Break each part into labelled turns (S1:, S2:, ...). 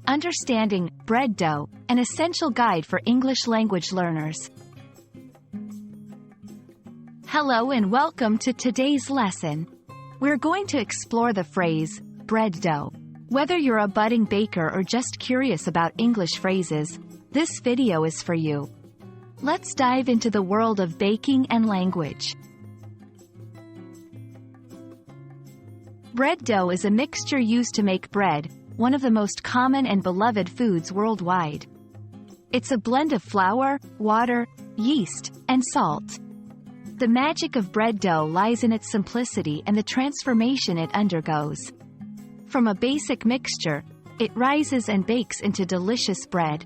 S1: Understanding bread dough, an essential guide for English language learners. Hello and welcome to today's lesson. We're going to explore the phrase, bread dough. Whether you're a budding baker or just curious about English phrases, this video is for you. Let's dive into the world of baking and language. Bread dough is a mixture used to make bread, one of the most common and beloved foods worldwide. It's a blend of flour, water, yeast, and salt. The magic of bread dough lies in its simplicity and the transformation it undergoes. From a basic mixture, it rises and bakes into delicious bread.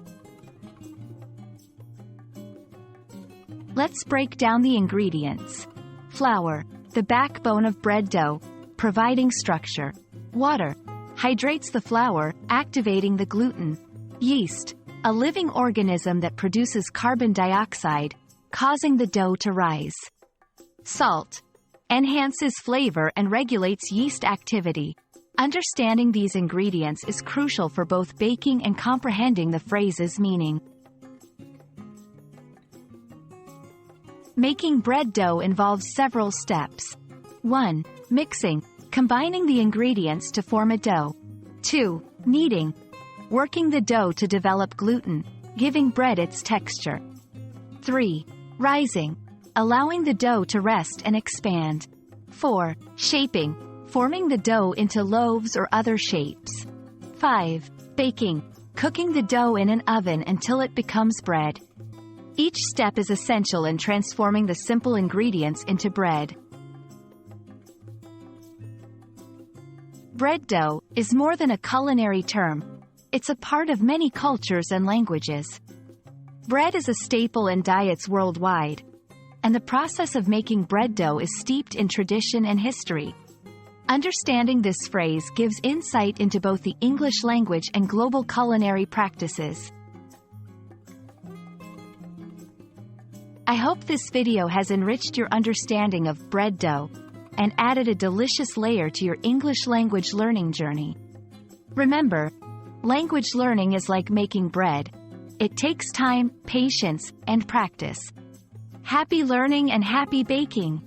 S1: Let's break down the ingredients. Flour, the backbone of bread dough, providing structure. Water, hydrates the flour, activating the gluten. Yeast, a living organism that produces carbon dioxide, causing the dough to rise. Salt, enhances flavor and regulates yeast activity. Understanding these ingredients is crucial for both baking and comprehending the phrase's meaning. Making bread dough involves several steps. 1. Mixing, combining the ingredients to form a dough. 2. Kneading, working the dough to develop gluten, giving bread its texture. 3. Rising, allowing the dough to rest and expand. 4. Shaping, forming the dough into loaves or other shapes. 5. Baking, cooking the dough in an oven until it becomes bread. Each step is essential in transforming the simple ingredients into bread. Bread dough is more than a culinary term. It's a part of many cultures and languages. Bread is a staple in diets worldwide, and the process of making bread dough is steeped in tradition and history. Understanding this phrase gives insight into both the English language and global culinary practices. I hope this video has enriched your understanding of bread dough and added a delicious layer to your English language learning journey. Remember, language learning is like making bread. It takes time, patience, and practice. Happy learning and happy baking!